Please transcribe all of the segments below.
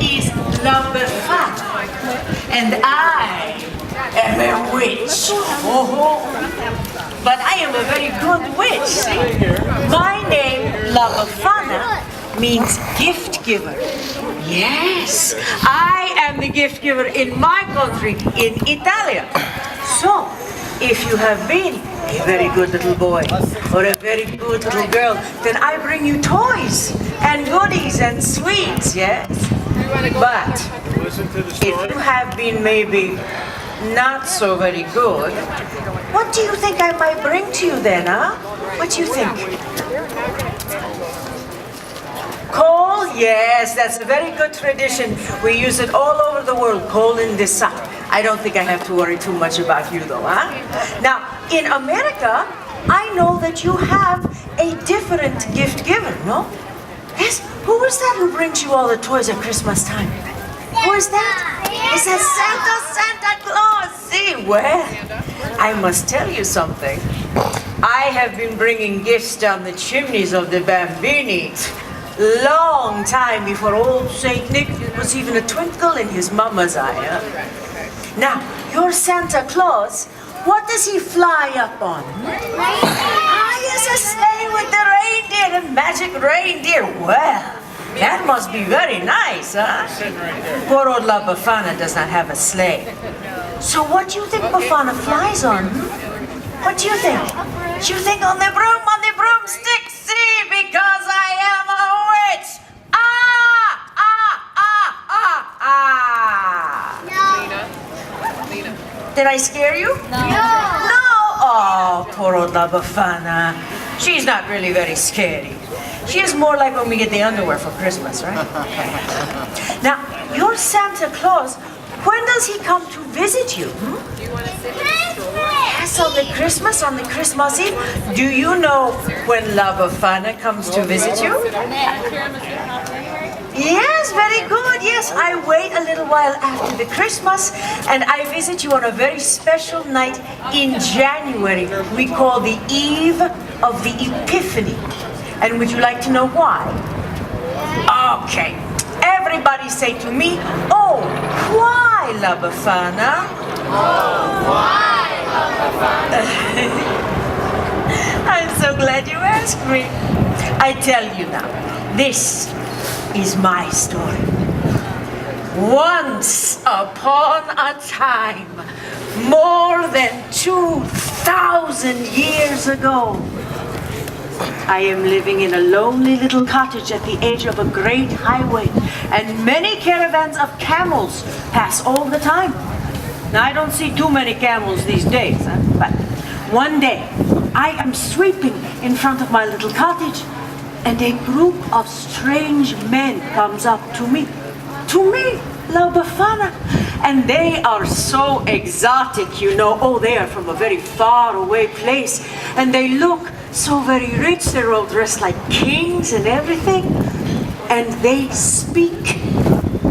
is Benfana, and I am a witch. Oh, but I am a very good witch. See? My name, Benfana, means gift giver. Yes, I am the gift giver in my country, in Italia. So, if you have been a very good little boy or a very good little girl, then I bring you toys and goodies and sweets, yes? But if you have been maybe not so very good, what do you think I might bring to you then, huh? What do you think? Coal? Yes, that's a very good tradition. We use it all over the world, coal in the sun. I don't think I have to worry too much about you though, huh? Now, in America, I know that you have a different gift giver, no? Yes? Who is that who brings you all the toys at Christmas time? Who is that? Is that Santa Claus? See, well, I must tell you something. I have been bringing gifts down the chimneys of the Bambini long time before old Saint Nick was even a twinkle in his mama's eye. Huh? Now, your Santa Claus, what does he fly up on? Ah, yes, a sleigh with the reindeer, the magic reindeer. Well, that must be very nice, huh? Poor old Benfana does not have a sleigh. So what do you think Benfana flies on? What do you think? Do you think on the broomstick? See, because I am a witch. Did I scare you? No. No? Oh, poor old Benfana. She's not really very scary. She is more like when we get the underwear for Christmas, right? Now, your Santa Claus, when does he come to visit you? Do you want to sit in the store? Yes, on the Christmas Eve. Do you know when Benfana comes to visit you? Yes, very good. Yes, I wait a little while after the Christmas and I visit you on a very special night in January. We call the Eve of the Epiphany. And would you like to know why? Okay. Everybody say to me, oh, why, Benfana? Oh, why, Benfana? I'm so glad you asked me. I tell you now, this is my story. Once upon a time, more than 2,000 years ago, I am living in a lonely little cottage at the edge of a great highway, and many caravans of camels pass all the time. Now, I don't see too many camels these days, huh? But one day, I am sweeping in front of my little cottage, and a group of strange men comes up to me, Benfana, and they are so exotic, you know. Oh, they are from a very far away place, and they look so very rich. They're all dressed like kings and everything, and they speak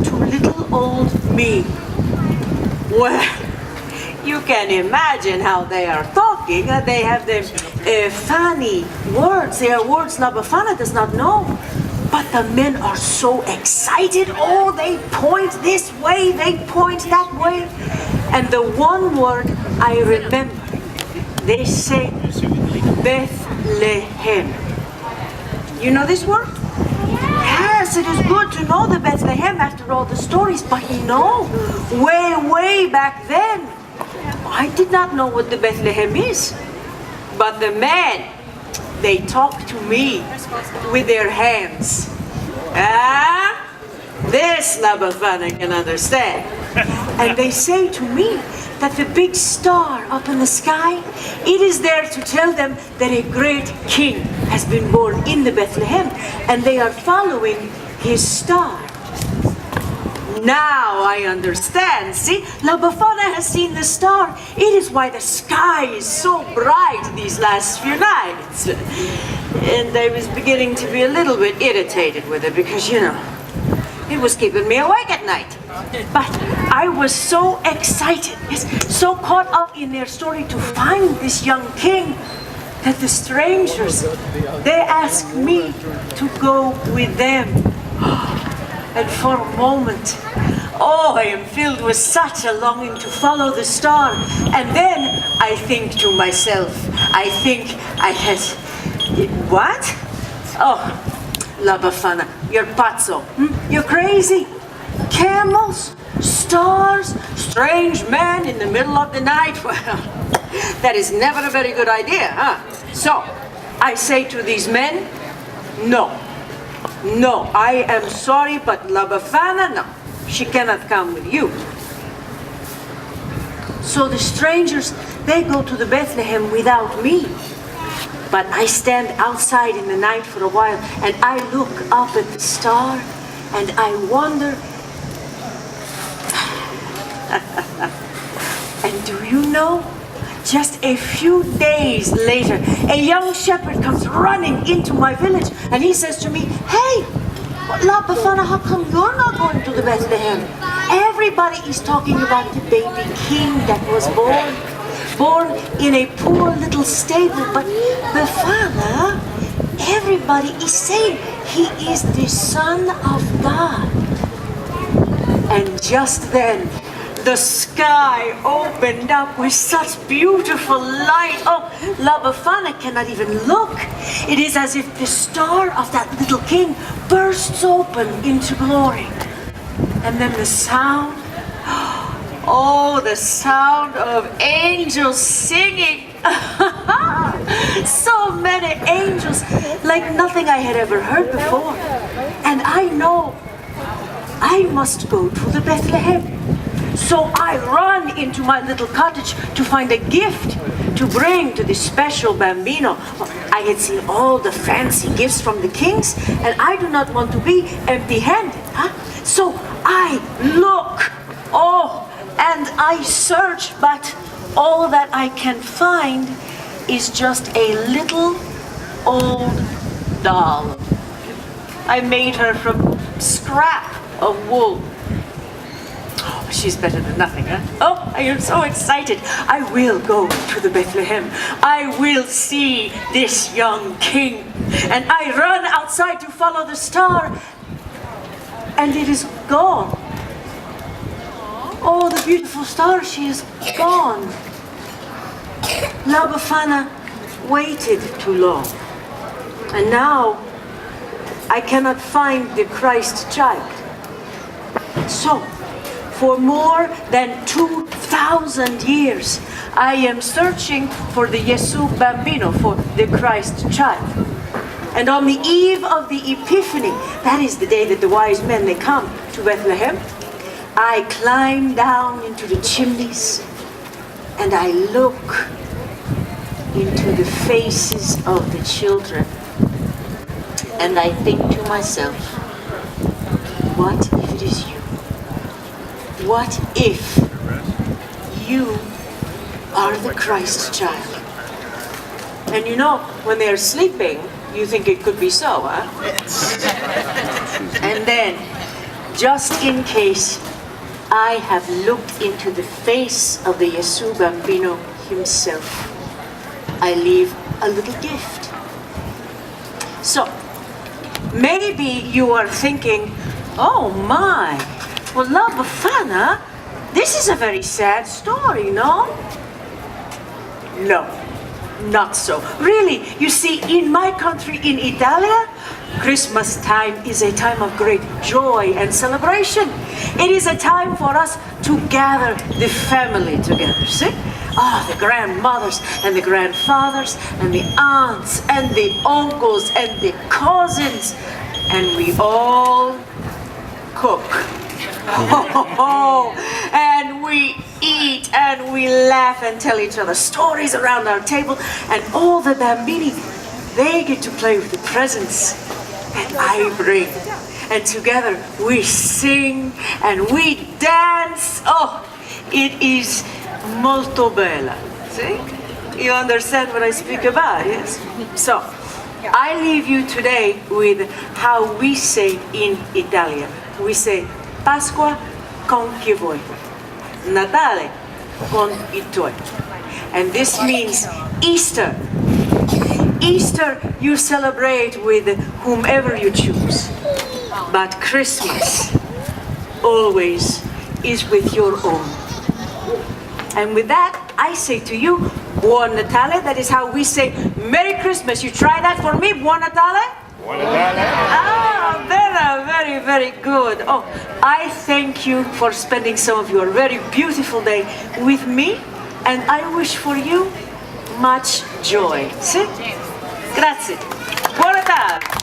to little old me. Well, you can imagine how they are talking. They have the funny words. They are words Benfana does not know. But the men are so excited. Oh, they point this way, they point that way. And the one word I remember, they say Bethlehem. You know this word? Yes, it is good to know the Bethlehem after all the stories. But you know, way back then, I did not know what the Bethlehem is. But the men, they talk to me with their hands. Ah, this Benfana can understand. And they say to me that the big star up in the sky, it is there to tell them that a great king has been born in the Bethlehem, and they are following his star. Now I understand. See, Benfana has seen the star. It is why the sky is so bright these last few nights. And I was beginning to be a little bit irritated with it because, you know, it was keeping me awake at night. But I was so excited, yes, so caught up in their story to find this young king that the strangers, they asked me to go with them. And for a moment, oh, I am filled with such a longing to follow the star. And then I think to myself, I think I had, what? Oh, La Befana, you're pazzo. You're crazy. Camels, stars, strange men in the middle of the night. Well, that is never a very good idea, huh? So, I say to these men, no. No, I am sorry, but La Befana, no. She cannot come with you. So the strangers, they go to the Bethlehem without me. But I stand outside in the night for a while, and I look up at the star, and I wonder. And do you know? Just a few days later, a young shepherd comes running into my village, and he says to me, "Hey, La Befana, how come you're not going to the Bethlehem? Everybody is talking about the baby king that was born in a poor little stable, but Befana, everybody is saying he is the Son of God." And just then, the sky opened up with such beautiful light. Oh, La Befana cannot even look. It is as if the star of that little king bursts open into glory. And then the sound, oh, the sound of angels singing. So many angels, like nothing I had ever heard before. And I know I must go to the Bethlehem. So I run into my little cottage to find a gift to bring to this special bambino. I had seen all the fancy gifts from the kings, and I do not want to be empty-handed. Huh? So I look, oh, and I search, but all that I can find is just a little old doll. I made her from scrap of wool. Oh, she's better than nothing, huh? Oh, I am so excited. I will go to the Bethlehem. I will see this young king. And I run outside to follow the star. And it is gone. Oh, the beautiful star, she is gone. La Befana waited too long. And now I cannot find the Christ child. So, for more than 2,000 years, I am searching for the Yesu Bambino, for the Christ child. And on the eve of the Epiphany, that is the day that the wise men, they come to Bethlehem, I climb down into the chimneys and I look into the faces of the children. And I think to myself, what if it is you? What if you are the Christ child? And you know, when they're sleeping, you think it could be so, huh? And then, just in case, I have looked into the face of the Yesu Bambino himself, I leave a little gift. So, maybe you are thinking, oh my, well, La Befana, this is a very sad story, no? No, not so. Really, you see, in my country, in Italia, Christmas time is a time of great joy and celebration. It is a time for us to gather the family together, see? Ah, the grandmothers and the grandfathers and the aunts and the uncles and the cousins, and we all cook. And we eat and we laugh and tell each other stories around our table, and all the bambini, they get to play with the presents that I bring. And together we sing and we dance. Oh, it is molto bella. See? You understand what I speak about, yes? So, I leave you today with how we say in Italian. We say Pasqua con chi vuoi, Natale con i tuoi. And this means Easter. Easter you celebrate with whomever you choose. but Christmas always is with your own. And with that, I say to you, Buon Natale. That is how we say Merry Christmas. You try that for me, Buon Natale? Buon Natale. Ah, very, very good. Oh, I thank you for spending some of your very beautiful day with me, and I wish for you much joy. Sì? Grazie. Buon Natale.